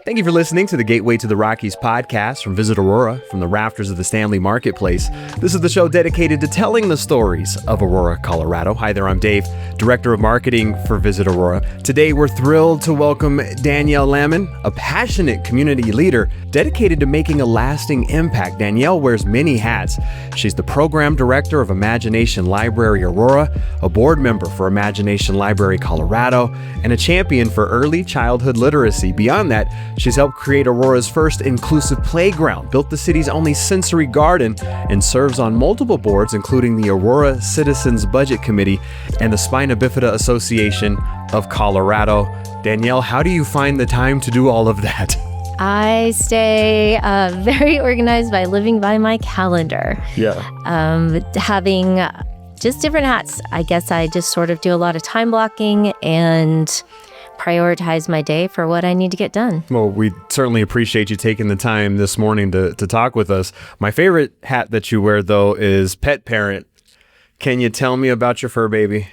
Thank you for listening to the Gateway to the Rockies podcast from Visit Aurora from the rafters of the Stanley Marketplace. This is the show dedicated to telling the stories of Aurora, Colorado. Hi there, I'm Dave, Director of Marketing for Visit Aurora. Today, we're thrilled to welcome Danielle Lammon, a passionate community leader dedicated to making a lasting impact. Danielle wears many hats. She's the Program Director of Imagination Library Aurora, a board member for Imagination Library Colorado, and a champion for early childhood literacy. Beyond that, she's helped create Aurora's first inclusive playground, built the city's only sensory garden, and serves on multiple boards, including the Aurora Citizens Budget Committee and the Spina Bifida Association of Colorado. Danielle, how do you find the time to do all of that? I stay very organized by living by my calendar. Yeah. Having just different hats. I guess I just sort of do a lot of time blocking and prioritize my day for what I need to get done. Well, we certainly appreciate you taking the time this morning to talk with us. My favorite hat that you wear, though, is pet parent. Can you tell me about your fur baby?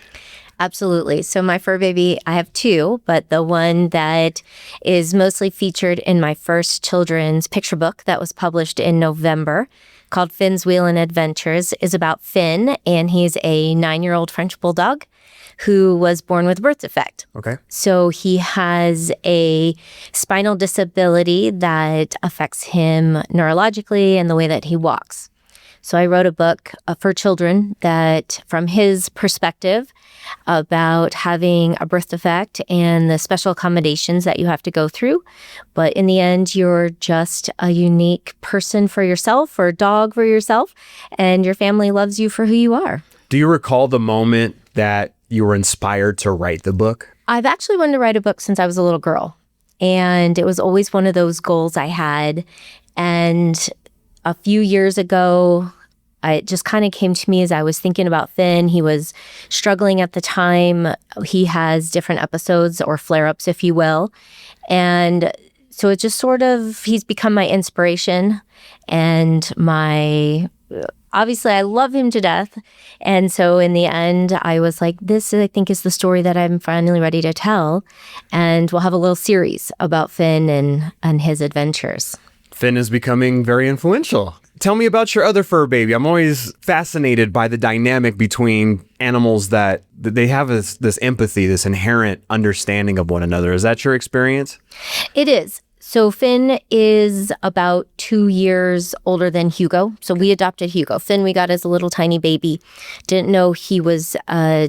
Absolutely. So my fur baby, I have two, but the one that is mostly featured in my first children's picture book that was published in November, called Finn's Wheelin' Adventures, is about Finn, and he's a 9-year-old French bulldog who was born with a birth defect. Okay. So he has a spinal disability that affects him neurologically and the way that he walks. So I wrote a book for children that, from his perspective, about having a birth defect and the special accommodations that you have to go through. But in the end, you're just a unique person for yourself, or a dog for yourself, and your family loves you for who you are. Do you recall the moment that you were inspired to write the book? I've actually wanted to write a book since I was a little girl, and it was always one of those goals I had. And a few years ago, it just kind of came to me as I was thinking about Finn. He was struggling at the time. He has different episodes or flare-ups, if you will. And so it just sort of, he's become my inspiration and obviously I love him to death. And so in the end, I was like, this, I think, is the story that I'm finally ready to tell. And we'll have a little series about Finn and his adventures. Finn is becoming very influential. Tell me about your other fur baby. I'm always fascinated by the dynamic between animals that they have this empathy, this inherent understanding of one another. Is that your experience? It is. So Finn is about 2 years older than Hugo. So we adopted Hugo. Finn we got as a little tiny baby. Didn't know he was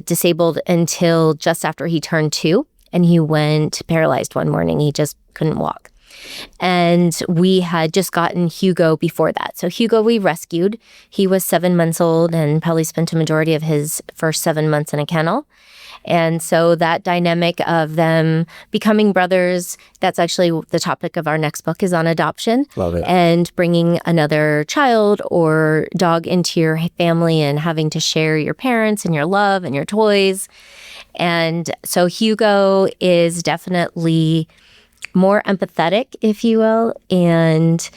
disabled until just after he turned 2. And he went paralyzed one morning. He just couldn't walk. And we had just gotten Hugo before that. So Hugo we rescued. He was 7 months old and probably spent a majority of his first 7 months in a kennel. And so that dynamic of them becoming brothers, that's actually the topic of our next book, is on adoption. Love it. And bringing another child or dog into your family and having to share your parents and your love and your toys. And so Hugo is definitely more empathetic, if you will, and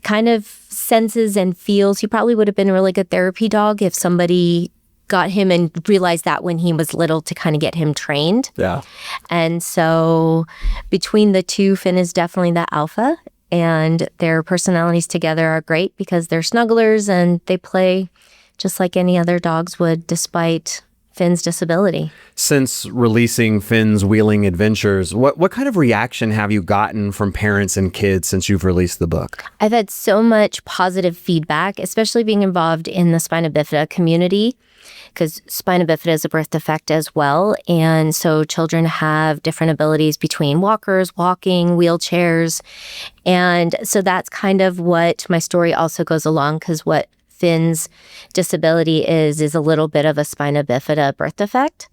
kind of senses and feels. He probably would have been a really good therapy dog if somebody got him and realized that when he was little, to kind of get him trained. Yeah. And so between the two, Finn is definitely the alpha, and their personalities together are great because they're snugglers and they play just like any other dogs would, despite Finn's disability. Since releasing Finn's Wheeling Adventures, what kind of reaction have you gotten from parents and kids since you've released the book? I've had so much positive feedback, especially being involved in the Spina Bifida community, because spina bifida is a birth defect as well. And so children have different abilities between walkers, walking, wheelchairs. And so that's kind of what my story also goes along, because what Finn's disability is a little bit of a spina bifida birth defect.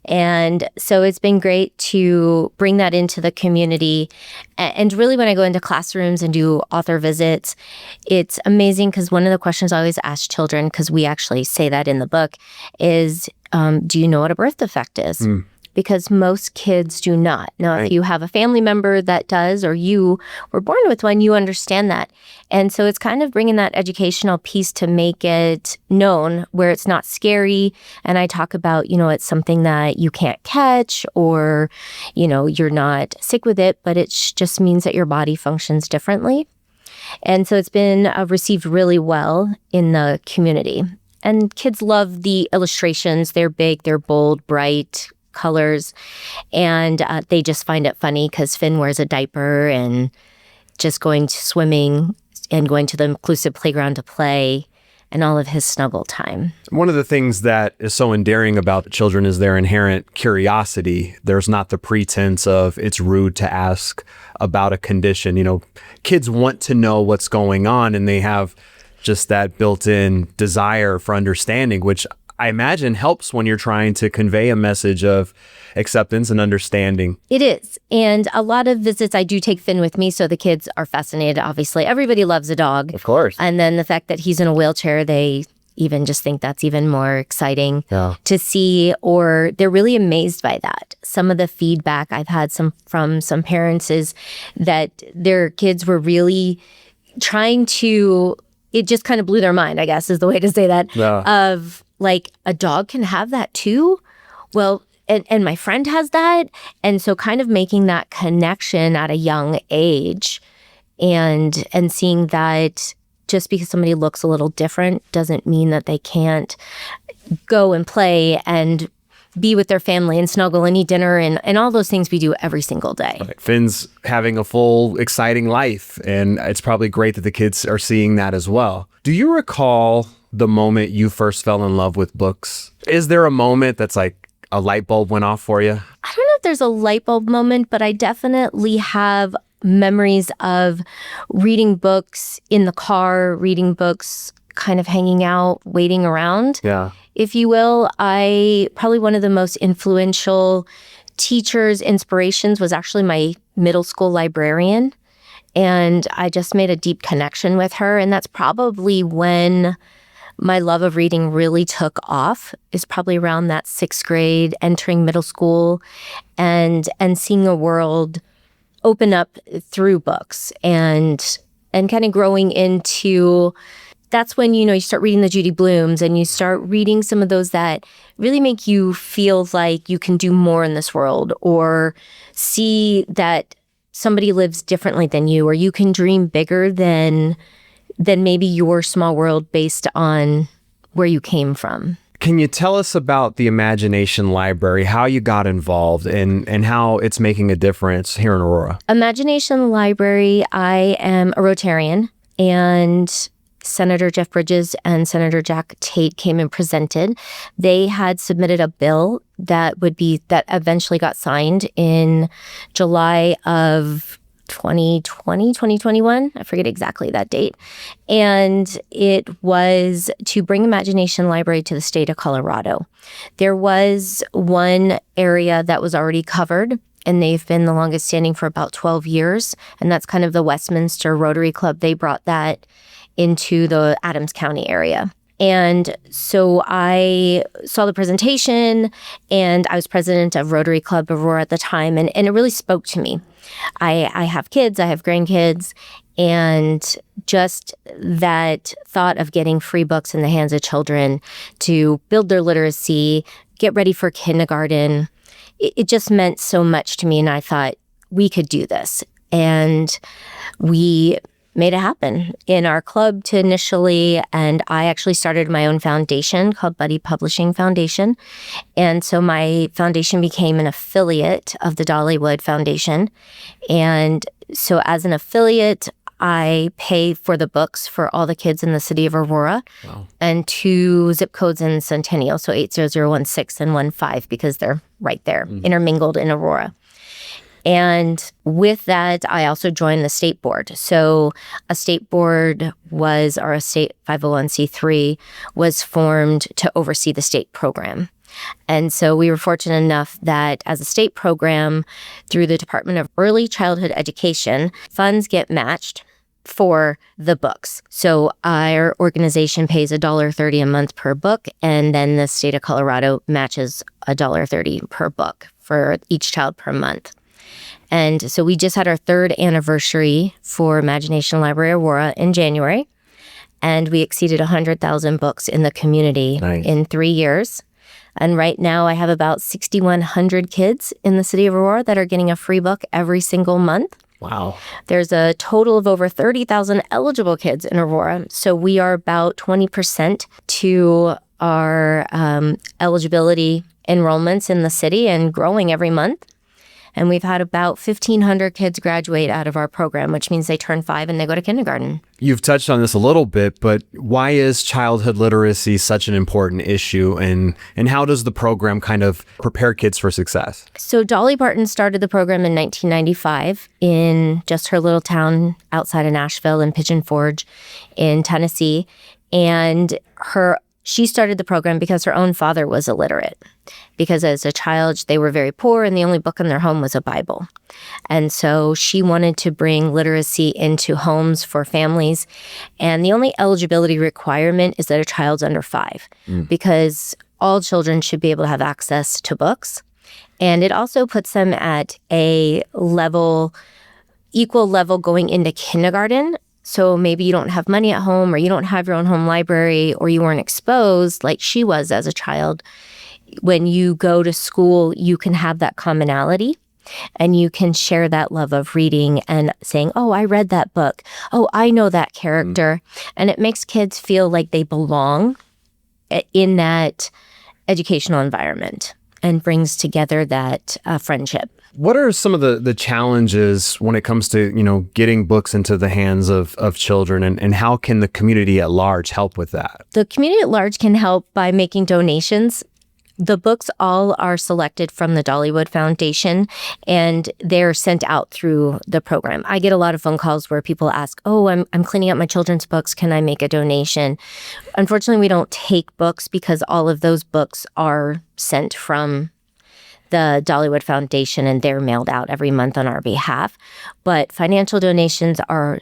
And so it's been great to bring that into the community. And really, when I go into classrooms and do author visits, it's amazing because one of the questions I always ask children, because we actually say that in the book, is, do you know what a birth defect is? because most kids do not. Now, if you have a family member that does, or you were born with one, you understand that. And so it's kind of bringing that educational piece to make it known where it's not scary. And I talk about, it's something that you can't catch, or, you're not sick with it, but it just means that your body functions differently. And so it's been received really well in the community. And kids love the illustrations. They're big, they're bold, bright colors. And they just find it funny because Finn wears a diaper and just going to swimming and going to the inclusive playground to play and all of his snuggle time. One of the things that is so endearing about the children is their inherent curiosity. There's not the pretense of it's rude to ask about a condition. Kids want to know what's going on, and they have just that built-in desire for understanding, which I imagine helps when you're trying to convey a message of acceptance and understanding. It is. And a lot of visits, I do take Finn with me, so the kids are fascinated, obviously. Everybody loves a dog. Of course. And then the fact that he's in a wheelchair, they even just think that's even more exciting to see, or they're really amazed by that. Some of the feedback I've had from some parents is that their kids were really trying to... It just kind of blew their mind, I guess, is the way to say that, of like, a dog can have that too? Well, and my friend has that. And so kind of making that connection at a young age and seeing that just because somebody looks a little different doesn't mean that they can't go and play and be with their family and snuggle and eat dinner and all those things we do every single day. Right. Finn's having a full, exciting life, and it's probably great that the kids are seeing that as well. Do you recall the moment you first fell in love with books? Is there a moment that's like a light bulb went off for you? I don't know if there's a light bulb moment, but I definitely have memories of reading books in the car, reading books, kind of hanging out, waiting around. Yeah. If you will. Probably one of the most influential teachers, inspirations was actually my middle school librarian. And I just made a deep connection with her. And that's probably when my love of reading really took off, is probably around that 6th grade, entering middle school and seeing a world open up through books and kind of growing into... That's when, you start reading the Judy Blooms and you start reading some of those that really make you feel like you can do more in this world, or see that somebody lives differently than you, or you can dream bigger than maybe your small world based on where you came from. Can you tell us about the Imagination Library, how you got involved and how it's making a difference here in Aurora? Imagination Library, I am a Rotarian, and Senator Jeff Bridges and Senator Jack Tate came and presented. They had submitted a bill that eventually got signed in July of 2021. I forget exactly that date. And it was to bring Imagination Library to the state of Colorado. There was one area that was already covered, and they've been the longest standing for about 12 years. And that's kind of the Westminster Rotary Club. They brought that into the Adams County area. And so I saw the presentation, and I was president of Rotary Club of Aurora at the time, and it really spoke to me. I have kids, I have grandkids, and just that thought of getting free books in the hands of children to build their literacy, get ready for kindergarten, it just meant so much to me, and I thought we could do this. And we made it happen in our club to initially, and I actually started my own foundation called Buddy Publishing Foundation. And so my foundation became an affiliate of the Dollywood Foundation. And so as an affiliate, I pay for the books for all the kids in the city of Aurora. Wow. And 2 zip codes in Centennial, so 80016 and 15, because they're right there, intermingled in Aurora. And with that, I also joined the state board. So a state board was, or a state 501c3 was formed to oversee the state program. And so we were fortunate enough that as a state program, through the Department of Early Childhood Education, funds get matched for the books. So our organization pays $1.30 a month per book, and then the state of Colorado matches $1.30 per book for each child per month. And so we just had our 3rd anniversary for Imagination Library Aurora in January, and we exceeded 100,000 books in the community in 3 years. And right now I have about 6,100 kids in the city of Aurora that are getting a free book every single month. Wow. There's a total of over 30,000 eligible kids in Aurora. So we are about 20% to our eligibility enrollments in the city and growing every month. And we've had about 1,500 kids graduate out of our program, which means they turn 5 and they go to kindergarten. You've touched on this a little bit, but why is childhood literacy such an important issue, and how does the program kind of prepare kids for success? So Dolly Parton started the program in 1995 in just her little town outside of Nashville in Pigeon Forge in Tennessee. And she started the program because her own father was illiterate. Because as a child, they were very poor and the only book in their home was a Bible. And so she wanted to bring literacy into homes for families. And the only eligibility requirement is that a child's under 5, because all children should be able to have access to books. And it also puts them at a equal level going into kindergarten. So maybe you don't have money at home, or you don't have your own home library, or you weren't exposed like she was as a child. When you go to school, you can have that commonality, and you can share that love of reading and saying, oh, I read that book. Oh, I know that character. And it makes kids feel like they belong in that educational environment and brings together that friendship. What are some of the challenges when it comes to, getting books into the hands of children, and how can the community at large help with that? The community at large can help by making donations. The books all are selected from the Dollywood Foundation, and they're sent out through the program. I get a lot of phone calls where people ask, oh, I'm cleaning up my children's books. Can I make a donation? Unfortunately, we don't take books because all of those books are sent from the Dollywood Foundation, and they're mailed out every month on our behalf. But financial donations are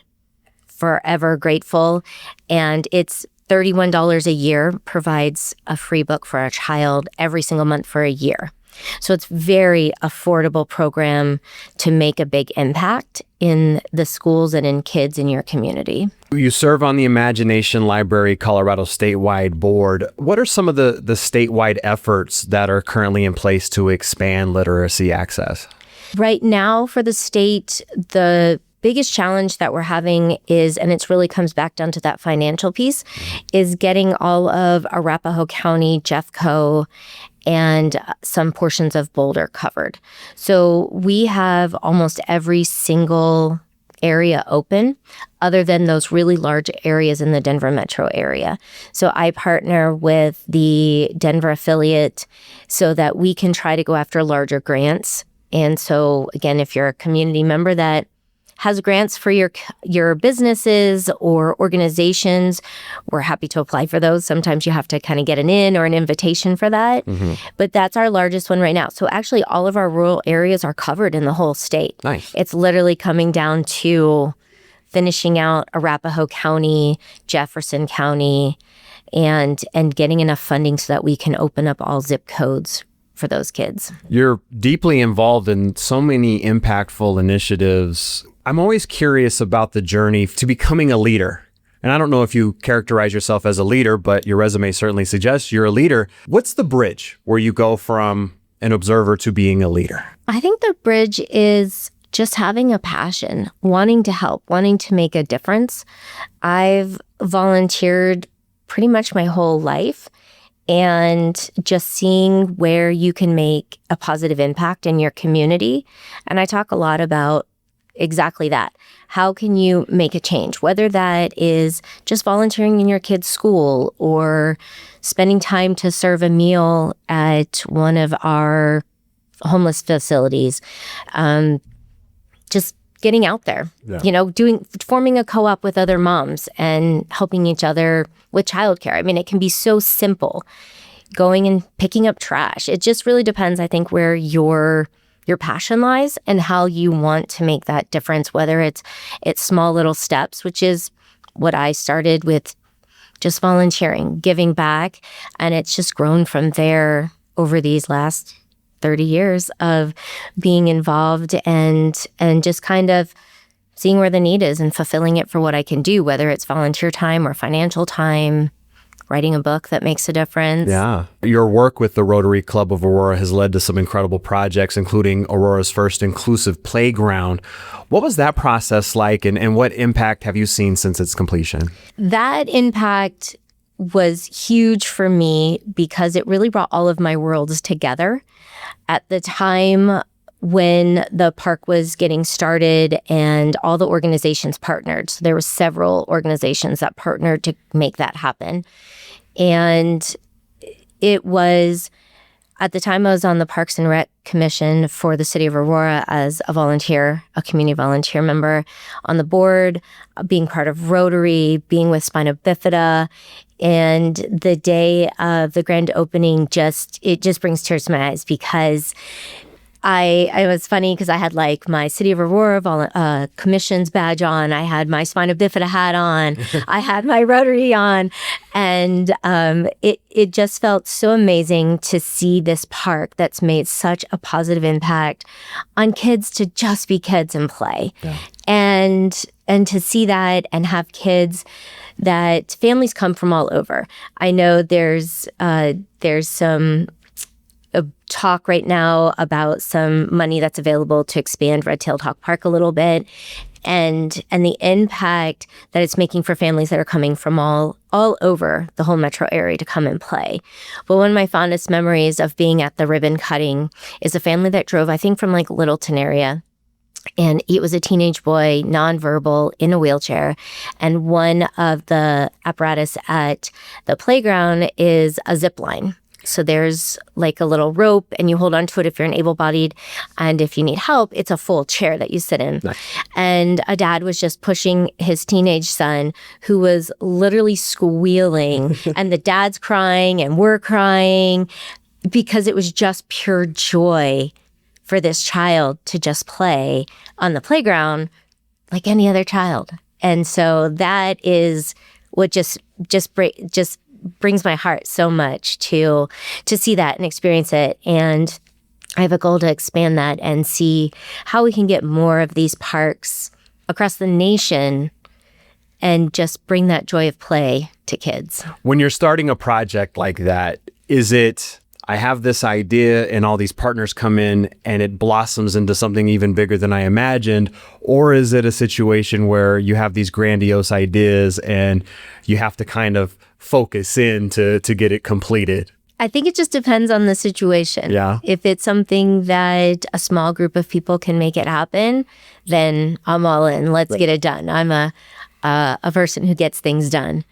forever grateful, and it's $31 a year provides a free book for a child every single month for a year. So it's very affordable program to make a big impact in the schools and in kids in your community. You serve on the Imagination Library Colorado statewide board. What are some of the statewide efforts that are currently in place to expand literacy access? Right now for the state, the biggest challenge that we're having is, and it really comes back down to that financial piece, is getting all of Arapahoe County, Jeffco, and some portions of Boulder covered. So we have almost every single area open other than those really large areas in the Denver metro area. So I partner with the Denver affiliate so that we can try to go after larger grants. And so again, if you're a community member that has grants for your businesses or organizations, we're happy to apply for those. Sometimes you have to kind of get an in or an invitation for that. But that's our largest one right now. So actually all of our rural areas are covered in the whole state. Nice. It's literally coming down to finishing out Arapahoe County, Jefferson County, and getting enough funding so that we can open up all zip codes for those kids. You're deeply involved in so many impactful initiatives. I'm always curious about the journey to becoming a leader. And I don't know if you characterize yourself as a leader, but your resume certainly suggests you're a leader. What's the bridge where you go from an observer to being a leader? I think the bridge is just having a passion, wanting to help, wanting to make a difference. I've volunteered pretty much my whole life, and just seeing where you can make a positive impact in your community. And I talk a lot about exactly that. How can you make a change? Whether that is just volunteering in your kid's school or spending time to serve a meal at one of our homeless facilities, just getting out there, forming a co-op with other moms and helping each other with childcare. I mean, it can be so simple. Going and picking up trash. It just really depends, I think, where your your passion lies and how you want to make that difference, whether it's small little steps, which is what I started with, just volunteering, giving back. And it's just grown from there over these last 30 years of being involved and just kind of seeing where the need is and fulfilling it for what I can do, whether it's volunteer time or financial time, writing a book that makes a difference. Yeah. Your work with the Rotary Club of Aurora has led to some incredible projects, including Aurora's first inclusive playground. What was that process like, and what impact have you seen since its completion? That impact was huge for me because it really brought all of my worlds together. At the time when the park was getting started and all the organizations partnered, so there were several organizations that partnered to make that happen. And it was, at the time I was on the Parks and Rec Commission for the city of Aurora as a volunteer, a community volunteer member on the board, being part of Rotary, being with Spina Bifida. And the day of the grand opening it just brings tears to my eyes because I was funny because I had like my City of Aurora commissions badge on. I had my Spina Bifida hat on. I had my Rotary on. And it just felt so amazing to see this park that's made such a positive impact on kids to just be kids and play. Yeah. And to see that and have kids that families come from all over. I know there's some talk right now about some money that's available to expand Red-tailed Hawk Park a little bit, and the impact that it's making for families that are coming from all over the whole metro area to come and play. But one of my fondest memories of being at the ribbon cutting is a family that drove, I think, from like Littleton area. And it was a teenage boy, nonverbal, in a wheelchair. And one of the apparatus at the playground is a zip line. So there's like a little rope and you hold onto it if you're an able-bodied. And if you need help, it's a full chair that you sit in. Nice. And a dad was just pushing his teenage son who was literally squealing. And the dad's crying and we're crying because it was just pure joy for this child to just play on the playground like any other child. And so that is what just brings my heart so much to see that and experience it. And I have a goal to expand that and see how we can get more of these parks across the nation and just bring that joy of play to kids. When you're starting a project like that, is it, I have this idea and all these partners come in and it blossoms into something even bigger than I imagined? Or is it a situation where you have these grandiose ideas and you have to kind of focus in to get it completed? I think it just depends on the situation. Yeah. If it's something that a small group of people can make it happen, then I'm all in. Let's get it done. I'm a person who gets things done.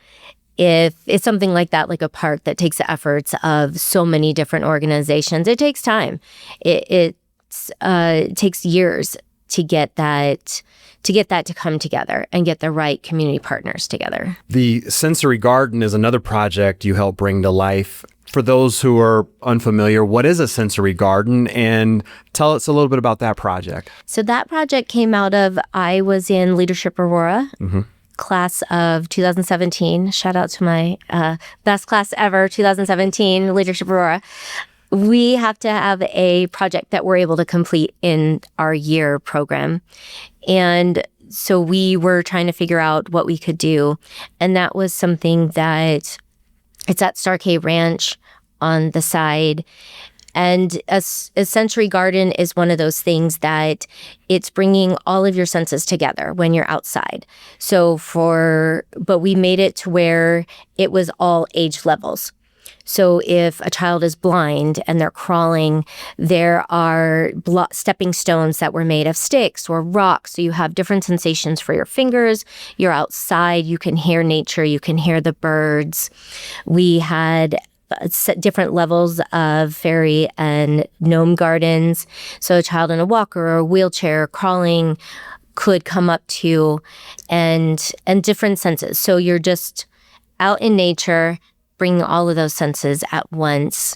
If it's something like that, like a park that takes the efforts of so many different organizations, it takes time. It takes years to get that to come together and get the right community partners together. The Sensory Garden is another project you help bring to life. For those who are unfamiliar, what is a sensory garden? And tell us a little bit about that project. So that project came out of, I was in Leadership Aurora. Mm-hmm. Class of 2017. Shout out to my best class ever, 2017, Leadership Aurora. We have to have a project that we're able to complete in our year program. And so we were trying to figure out what we could do. And that was something that it's at Starcade Ranch on the side. And a sensory garden is one of those things that it's bringing all of your senses together when you're outside. But we made it to where it was all age levels. So if a child is blind and they're crawling, there are stepping stones that were made of sticks or rocks. So you have different sensations for your fingers. You're outside. You can hear nature. You can hear the birds. We had different levels of fairy and gnome gardens. So a child in a walker or a wheelchair crawling could come up to and different senses. So you're just out in nature, bringing all of those senses at once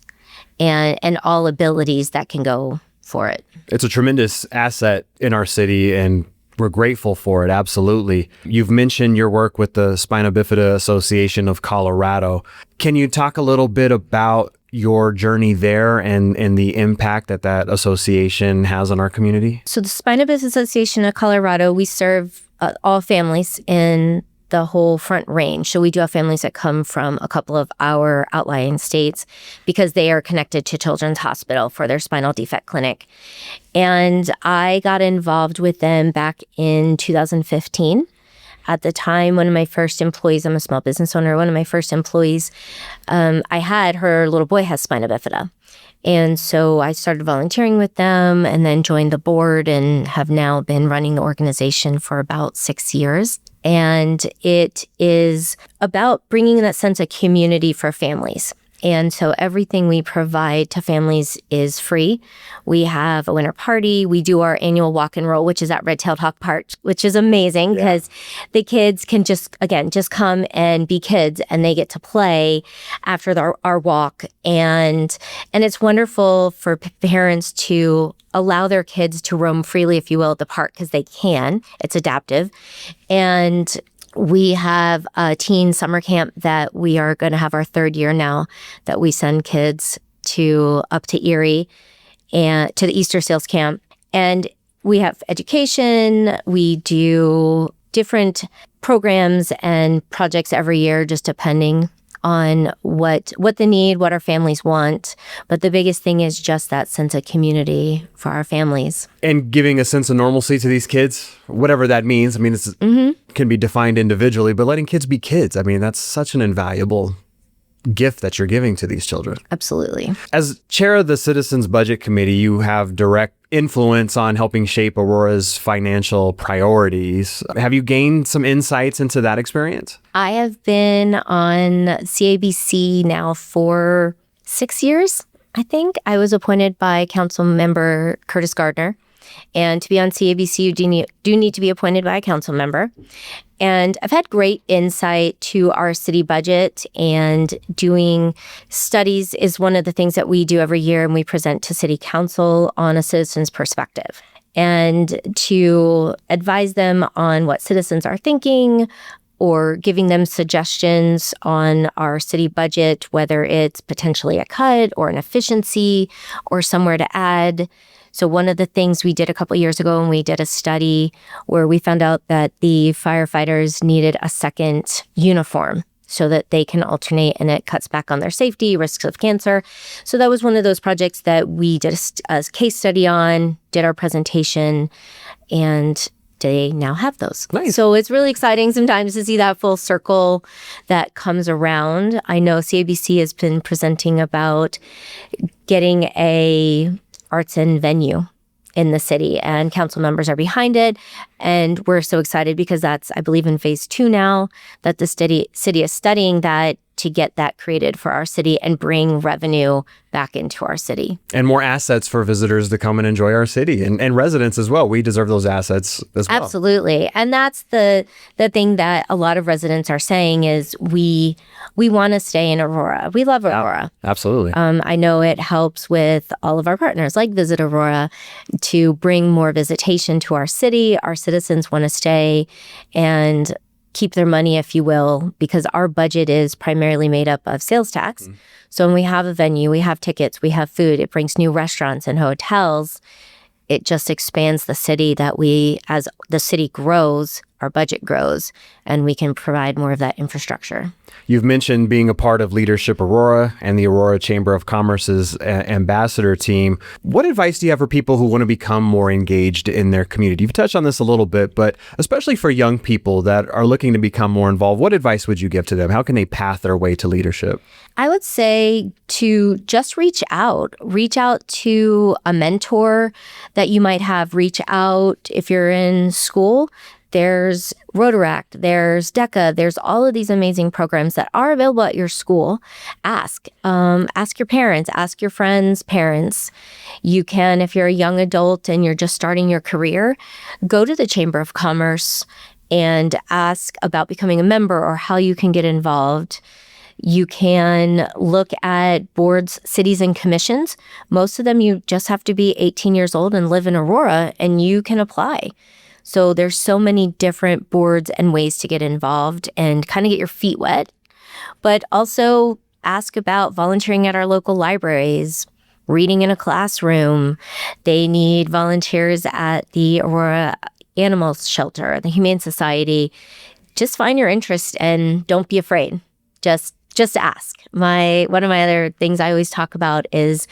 and all abilities that can go for it. It's a tremendous asset in our city, and we're grateful for it. Absolutely. You've mentioned your work with the Spina Bifida Association of Colorado. Can you talk a little bit about your journey there and the impact that that association has on our community? So the Spina Bifida Association of Colorado, we serve all families in the whole Front Range. So we do have families that come from a couple of our outlying states because they are connected to Children's Hospital for their spinal defect clinic. And I got involved with them back in 2015. At the time, one of my first employees, I'm a small business owner, one of my first employees, her little boy has spina bifida. And so I started volunteering with them and then joined the board and have now been running the organization for about 6 years. And it is about bringing that sense of community for families. And so everything we provide to families is free. We have a winter party. We do our annual walk and roll, which is at Red-tailed Hawk Park, which is amazing because the kids can just come and be kids, and they get to play after our walk. And it's wonderful for parents to allow their kids to roam freely, if you will, at the park because they can. It's adaptive. And we have a teen summer camp that we are going to have our third year now, that we send kids up to Erie and to the Easter Seals camp. And we have education. We do different programs and projects every year, just depending on what they need, what our families want. But the biggest thing is just that sense of community for our families. And giving a sense of normalcy to these kids, whatever that means. I mean, it's can be defined individually, but letting kids be kids, I mean, that's such an invaluable gift that you're giving to these children. Absolutely. As chair of the Citizens Budget Committee, you have direct influence on helping shape Aurora's financial priorities. Have you gained some insights into that experience? I have been on CABC now for 6 years, I think. I was appointed by Council Member Curtis Gardner. And to be on CABC, you do need to be appointed by a council member. And I've had great insight to our city budget, and doing studies is one of the things that we do every year, and we present to city council on a citizen's perspective, and to advise them on what citizens are thinking or giving them suggestions on our city budget, whether it's potentially a cut or an efficiency or somewhere to add. So one of the things we did a couple of years ago, when we did a study where we found out that the firefighters needed a second uniform so that they can alternate, and it cuts back on their safety, risks of cancer. So that was one of those projects that we did a case study on, did our presentation, and they now have those. Nice. So it's really exciting sometimes to see that full circle that comes around. I know CABC has been presenting about getting a arts and venue in the city, and council members are behind it. And we're so excited because that's, I believe, in phase 2 now, that the city is studying that to get that created for our city and bring revenue back into our city. And more assets for visitors to come and enjoy our city, and residents as well. We deserve those assets as well. Absolutely. And that's the thing that a lot of residents are saying is we want to stay in Aurora. We love Aurora. Absolutely. I know it helps with all of our partners like Visit Aurora to bring more visitation to our city. Our citizens want to stay and keep their money, if you will, because our budget is primarily made up of sales tax. So when we have a venue, we have tickets, we have food, it brings new restaurants and hotels. It just expands the city, that as the city grows, our budget grows, and we can provide more of that infrastructure. You've mentioned being a part of Leadership Aurora and the Aurora Chamber of Commerce's ambassador team. What advice do you have for people who want to become more engaged in their community? You've touched on this a little bit, but especially for young people that are looking to become more involved, what advice would you give to them? How can they path their way to leadership? I would say to just reach out to a mentor that you might have. Reach out if you're in school. There's Rotary, there's DECA, there's all of these amazing programs that are available at your school. Ask your parents, ask your friends' parents. You can, if you're a young adult and you're just starting your career, go to the Chamber of Commerce and ask about becoming a member or how you can get involved. You can look at boards, cities, and commissions. Most of them, you just have to be 18 years old and live in Aurora, and you can apply. So there's so many different boards and ways to get involved and kind of get your feet wet. But also ask about volunteering at our local libraries, reading in a classroom. They need volunteers at the Aurora Animal Shelter, the Humane Society. Just find your interest and don't be afraid. Just ask. One of my other things I always talk about is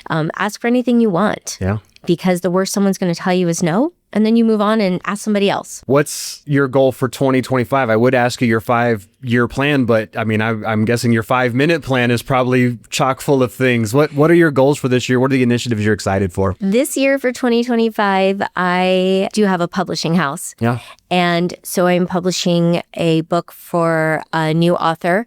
ask for anything you want. Yeah. Because the worst someone's going to tell you is no. And then you move on and ask somebody else. What's your goal for 2025? I would ask you your 5-year plan, but I mean, I'm guessing your 5-minute plan is probably chock full of things. What are your goals for this year? What are the initiatives you're excited for? This year for 2025, I do have a publishing house. Yeah. And so I'm publishing a book for a new author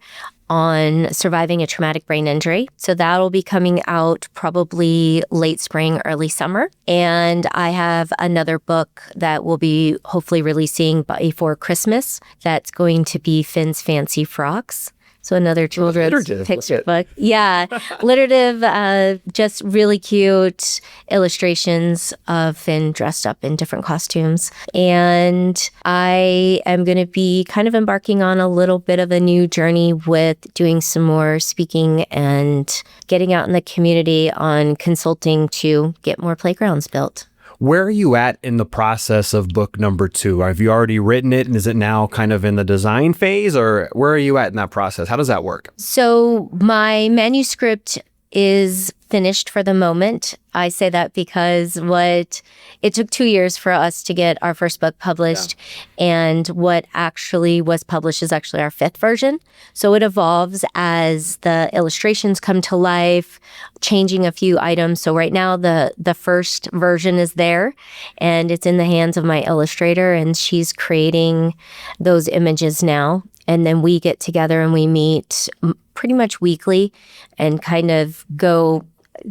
on surviving a traumatic brain injury. So that'll be coming out probably late spring, early summer. And I have another book that will be hopefully releasing before Christmas. That's going to be Finn's Fancy Frocks. So another children's picture book. Yeah, alliterative, just really cute illustrations of Finn dressed up in different costumes. And I am going to be kind of embarking on a little bit of a new journey with doing some more speaking and getting out in the community on consulting to get more playgrounds built. Where are you at in the process of book number 2? Have you already written it, and is it now kind of in the design phase, or where are you at in that process? How does that work? So my manuscript is finished for the moment. I say that because it took 2 years for us to get our first book published, and what actually was published is actually our 5th version. So it evolves as the illustrations come to life, changing a few items. So right now the first version is there, and it's in the hands of my illustrator, and she's creating those images now. And then we get together and we meet pretty much weekly and kind of go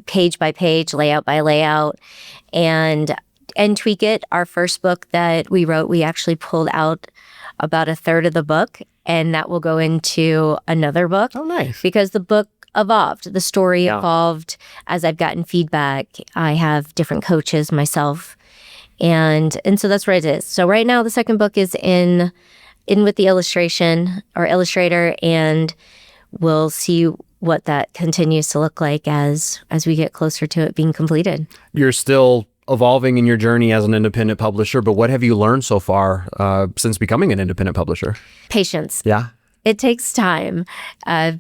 page by page, layout by layout, and tweak it. Our first book that we wrote, we actually pulled out about a third of the book, and that will go into another book. Oh, nice. Because the book evolved. The story evolved as I've gotten feedback. I have different coaches myself. And so that's where it is. So right now the second book is in with the illustration or illustrator, and we'll see what that continues to look like as we get closer to it being completed. You're still evolving in your journey as an independent publisher, but what have you learned so far since becoming an independent publisher? Patience. Yeah. It takes time.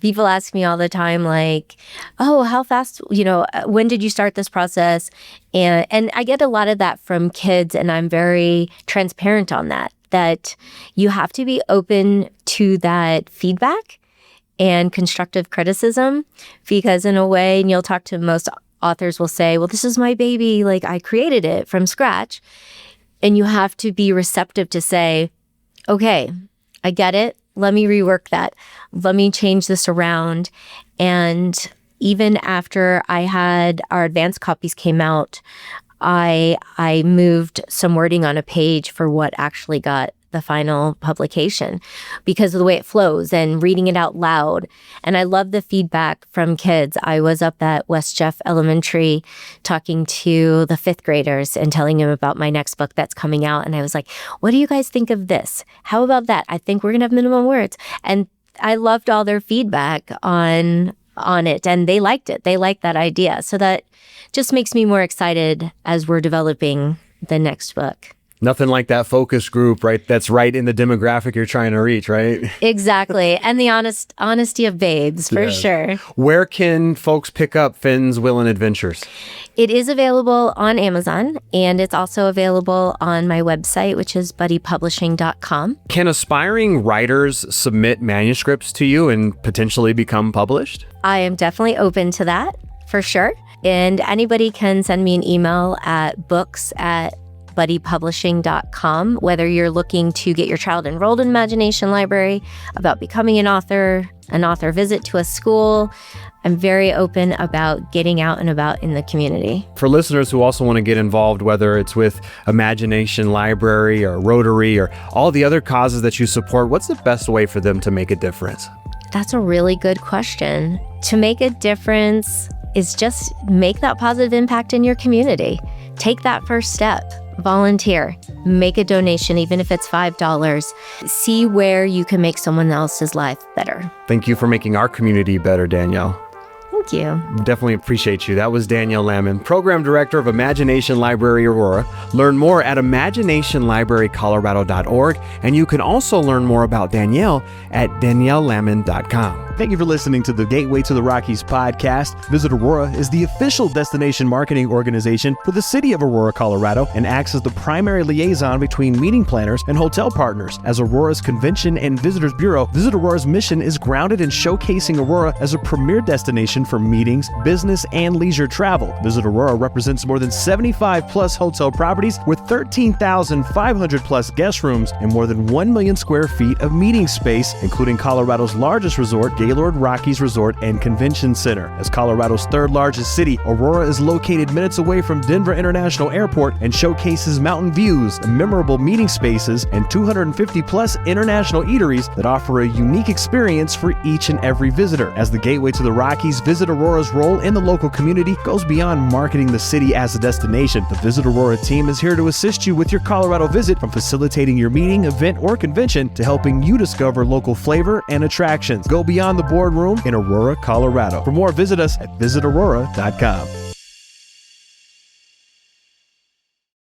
People ask me all the time, like, oh, how fast, when did you start this process? And I get a lot of that from kids, and I'm very transparent on that you have to be open to that feedback and constructive criticism, because in a way, and you'll talk to most authors will say, well, this is my baby, like I created it from scratch. And you have to be receptive to say, okay, I get it. Let me rework that. Let me change this around. And even after our advanced copies came out, I moved some wording on a page for what actually got the final publication because of the way it flows and reading it out loud. And I love the feedback from kids. I was up at West Jeff Elementary talking to the 5th graders and telling them about my next book that's coming out. And I was like, what do you guys think of this? How about that? I think we're going to have minimum words. And I loved all their feedback on it, and they liked it. They liked that idea. So that just makes me more excited as we're developing the next book. Nothing like that focus group, right? That's right in the demographic you're trying to reach, right? Exactly. And the honesty of babes, for sure. Where can folks pick up Finn's Willin' Adventures? It is available on Amazon, and it's also available on my website, which is buddypublishing.com. Can aspiring writers submit manuscripts to you and potentially become published? I am definitely open to that, for sure. And anybody can send me an email at books@buddypublishing.com, whether you're looking to get your child enrolled in Imagination Library, about becoming an author visit to a school. I'm very open about getting out and about in the community. For listeners who also want to get involved, whether it's with Imagination Library or Rotary or all the other causes that you support, what's the best way for them to make a difference? That's a really good question. To make a difference is just make that positive impact in your community. Take that first step. Volunteer. Make a donation, even if it's $5. See where you can make someone else's life better. Thank you for making our community better, Danielle. Thank you. Definitely appreciate you. That was Danielle Lammon, Program Director of Imagination Library Aurora. Learn more at imaginationlibrarycolorado.org, and you can also learn more about Danielle at daniellelammon.com. Thank you for listening to the Gateway to the Rockies podcast. Visit Aurora is the official destination marketing organization for the city of Aurora, Colorado, and acts as the primary liaison between meeting planners and hotel partners. As Aurora's Convention and Visitors Bureau, Visit Aurora's mission is grounded in showcasing Aurora as a premier destination for meetings, business, and leisure travel. Visit Aurora represents more than 75 plus hotel properties with 13,500 plus guest rooms and more than 1 million square feet of meeting space, including Colorado's largest resort, Gaylord Rockies Resort and Convention Center. As Colorado's third largest city, Aurora is located minutes away from Denver International Airport and showcases mountain views, memorable meeting spaces, and 250 plus international eateries that offer a unique experience for each and every visitor. As the gateway to the Rockies, Visit Aurora's role in the local community goes beyond marketing the city as a destination. The Visit Aurora team is here to assist you with your Colorado visit, from facilitating your meeting, event, or convention to helping you discover local flavor and attractions. Go beyond the boardroom in Aurora, Colorado. For more, visit us at visitaurora.com.